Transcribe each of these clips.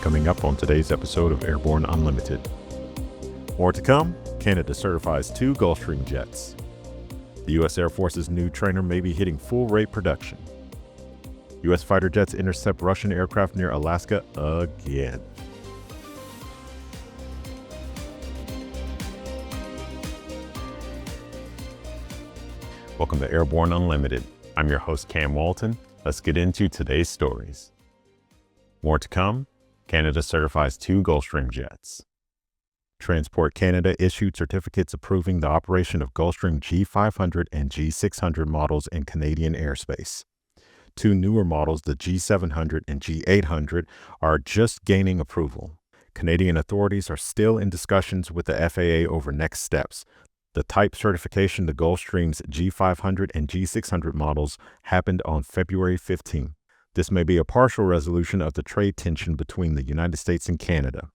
Coming up on today's episode of Airborne-Unlimited. More to come, Canada certifies 2 Gulfstream jets. The U.S. Air Force's new trainer may be hitting full-rate production. U.S. fighter jets intercept Russian aircraft near Alaska again. Welcome to Airborne Unlimited. I'm your host, Cam Walton. Let's get into today's stories. More to come, Canada certifies 2 Gulfstream jets. Transport Canada issued certificates approving the operation of Gulfstream G500 and G600 models in Canadian airspace. 2 newer models, the G700 and G800, are just gaining approval. Canadian authorities are still in discussions with the FAA over next steps. The type certification of the Gulfstream's G500 and G600 models happened on February 15. This may be a partial resolution of the trade tension between the United States and Canada.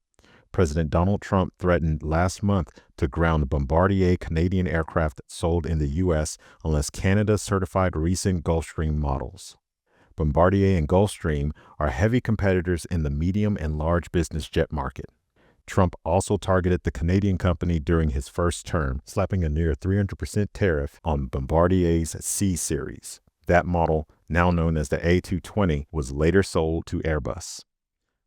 President Donald Trump threatened last month to ground Bombardier Canadian aircraft sold in the U.S. unless Canada certified recent Gulfstream models. Bombardier and Gulfstream are heavy competitors in the medium and large business jet market. Trump also targeted the Canadian company during his first term, slapping a near 300% tariff on Bombardier's C series. That model, now known as the A220, was later sold to Airbus.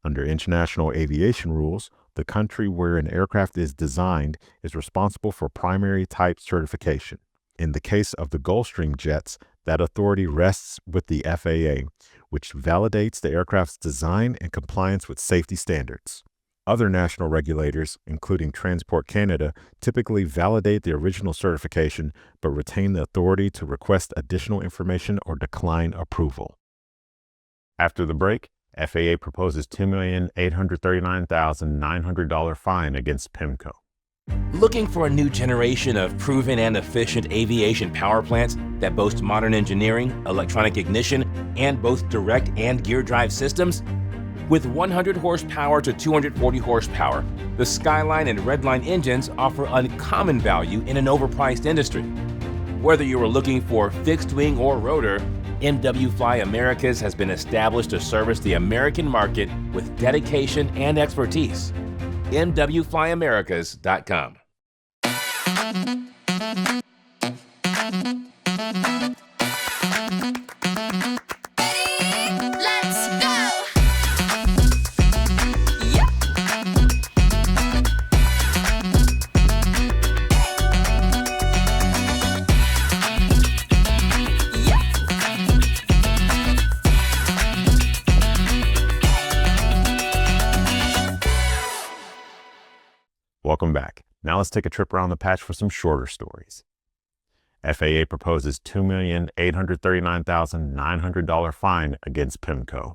Under international aviation rules, the country where an aircraft is designed is responsible for primary type certification. In the case of the Gulfstream jets, that authority rests with the FAA, which validates the aircraft's design and compliance with safety standards. Other national regulators, including Transport Canada, typically validate the original certification but retain the authority to request additional information or decline approval. After the break, FAA proposes $2,839,900 fine against PEMCO. Looking for a new generation of proven and efficient aviation power plants that boast modern engineering, electronic ignition, and both direct and gear drive systems? With 100 horsepower to 240 horsepower, the Skyline and Redline engines offer uncommon value in an overpriced industry. Whether you are looking for fixed wing or rotor, MW Fly Americas has been established to service the American market with dedication and expertise. MWFlyAmericas.com. Welcome back. Now let's take a trip around the patch for some shorter stories. FAA proposes $2,839,900 fine against PEMCO.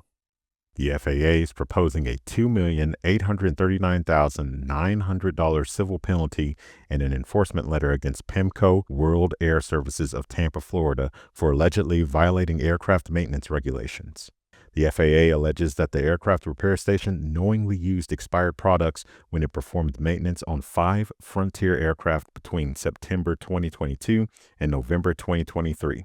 The FAA is proposing a $2,839,900 civil penalty and an enforcement letter against PEMCO World Air Services of Tampa, Florida, for allegedly violating aircraft maintenance regulations. The FAA alleges that the aircraft repair station knowingly used expired products when it performed maintenance on 5 Frontier aircraft between September 2022 and November 2023.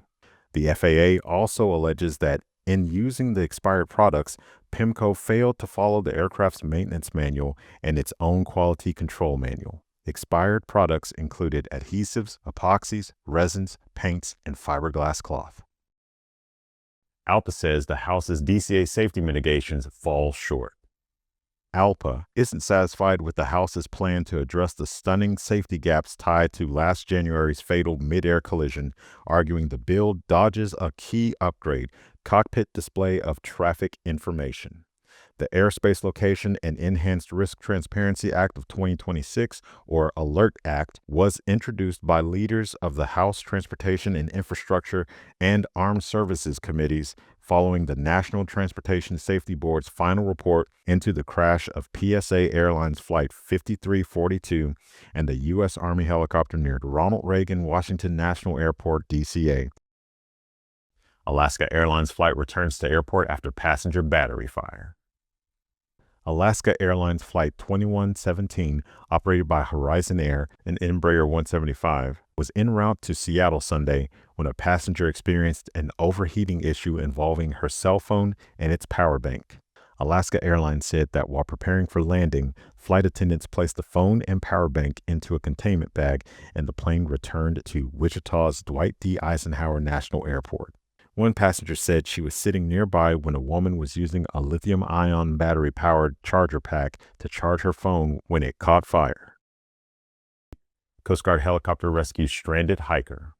The FAA also alleges that in using the expired products, PEMCO failed to follow the aircraft's maintenance manual and its own quality control manual. Expired products included adhesives, epoxies, resins, paints, and fiberglass cloth. ALPA says the House's DCA safety mitigations fall short. ALPA isn't satisfied with the House's plan to address the stunning safety gaps tied to last January's fatal mid-air collision, arguing the bill dodges a key upgrade, cockpit display of traffic information. The Aerospace Location and Enhanced Risk Transparency Act of 2026, or ALERT Act, was introduced by leaders of the House Transportation and Infrastructure and Armed Services Committees following the National Transportation Safety Board's final report into the crash of PSA Airlines Flight 5342 and the U.S. Army helicopter near Ronald Reagan Washington National Airport, DCA. Alaska Airlines flight returns to airport after passenger battery fire. Alaska Airlines Flight 2117, operated by Horizon Air, an Embraer 175, was en route to Seattle Sunday when a passenger experienced an overheating issue involving her cell phone and its power bank. Alaska Airlines said that while preparing for landing, flight attendants placed the phone and power bank into a containment bag, and the plane returned to Wichita's Dwight D. Eisenhower National Airport. One passenger said she was sitting nearby when a woman was using a lithium-ion battery-powered charger pack to charge her phone when it caught fire. Coast Guard helicopter rescues stranded hiker.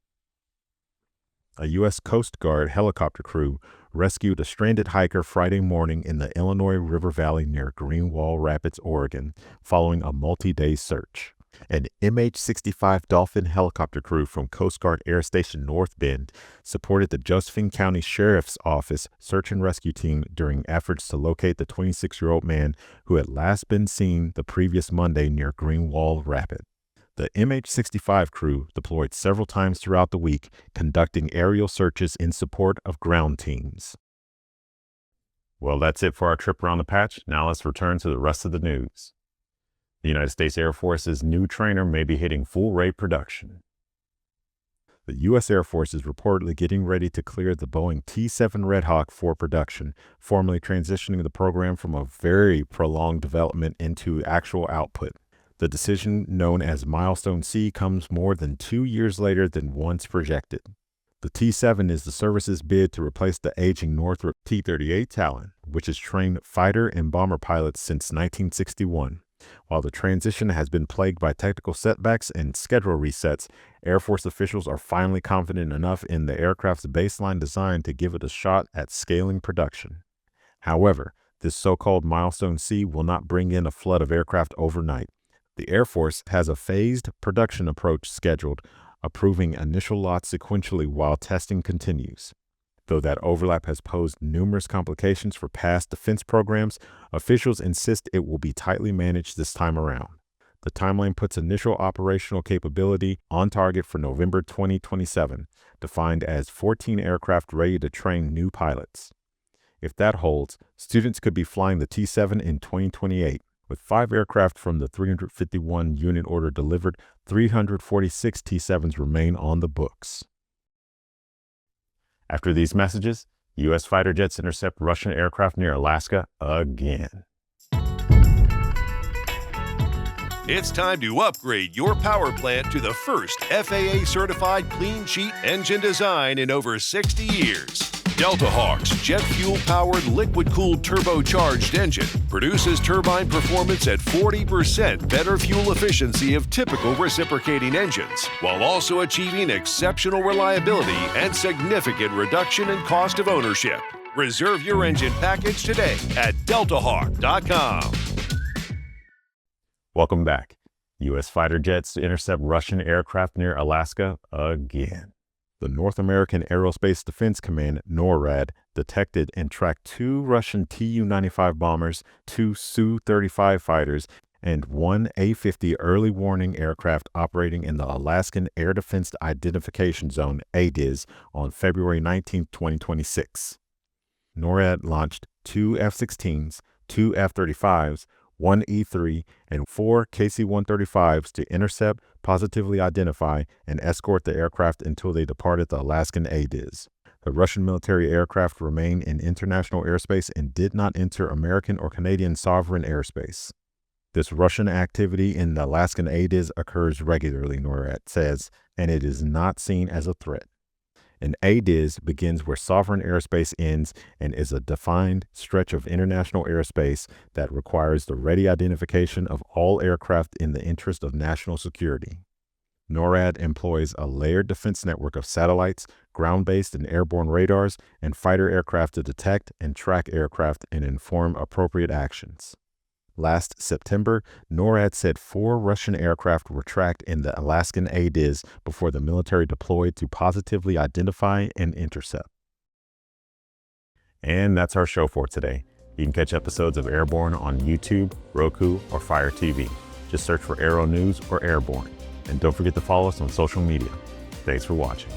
A U.S. Coast Guard helicopter crew rescued a stranded hiker Friday morning in the Illinois River Valley near Greenwald Rapids, Oregon, following a multi-day search. An MH-65 Dolphin helicopter crew from Coast Guard Air Station North Bend supported the Josephine County Sheriff's Office search and rescue team during efforts to locate the 26-year-old man who had last been seen the previous Monday near Greenwald Rapids. The MH-65 crew deployed several times throughout the week, conducting aerial searches in support of ground teams. Well, that's it for our trip around the patch. Now let's return to the rest of the news. The United States Air Force's new trainer may be hitting full-rate production. The U.S. Air Force is reportedly getting ready to clear the Boeing T-7 Red Hawk for production, formally transitioning the program from a very prolonged development into actual output. The decision, known as Milestone C, comes more than 2 years later than once projected. The T-7 is the service's bid to replace the aging Northrop T-38 Talon, which has trained fighter and bomber pilots since 1961. While the transition has been plagued by technical setbacks and schedule resets, Air Force officials are finally confident enough in the aircraft's baseline design to give it a shot at scaling production. However, this so-called Milestone C will not bring in a flood of aircraft overnight. The Air Force has a phased production approach scheduled, approving initial lots sequentially while testing continues. Though that overlap has posed numerous complications for past defense programs, officials insist it will be tightly managed this time around. The timeline puts initial operational capability on target for November 2027, defined as 14 aircraft ready to train new pilots. If that holds, students could be flying the T-7 in 2028. With 5 aircraft from the 351 unit order delivered, 346 T-7s remain on the books. After these messages, U.S. fighter jets intercept Russian aircraft near Alaska again. It's time to upgrade your power plant to the first FAA-certified clean sheet engine design in over 60 years. Delta Hawk's jet fuel-powered liquid-cooled turbocharged engine produces turbine performance at 40% better fuel efficiency of typical reciprocating engines, while also achieving exceptional reliability and significant reduction in cost of ownership. Reserve your engine package today at deltahawk.com. Welcome back. U.S. fighter jets intercept Russian aircraft near Alaska again. The North American Aerospace Defense Command, NORAD, detected and tracked 2 Russian Tu-95 bombers, 2 Su-35 fighters, and 1 A-50 early warning aircraft operating in the Alaskan Air Defense Identification Zone, ADIZ, on February 19, 2026. NORAD launched 2 F-16s, 2 F-35s, 1 E-3, and 4 KC-135s to intercept, positively identify, and escort the aircraft until they departed the Alaskan ADIZ. The Russian military aircraft remain in international airspace and did not enter American or Canadian sovereign airspace. This Russian activity in the Alaskan ADIZ occurs regularly, NORAD says, and it is not seen as a threat. An ADIZ begins where sovereign airspace ends and is a defined stretch of international airspace that requires the ready identification of all aircraft in the interest of national security. NORAD employs a layered defense network of satellites, ground-based and airborne radars, and fighter aircraft to detect and track aircraft and inform appropriate actions. Last September, NORAD said 4 Russian aircraft were tracked in the Alaskan ADIZ before the military deployed to positively identify and intercept. And that's our show for today. You can catch episodes of Airborne on YouTube, Roku, or Fire TV. Just search for Aero-News or Airborne. And don't forget to follow us on social media. Thanks for watching.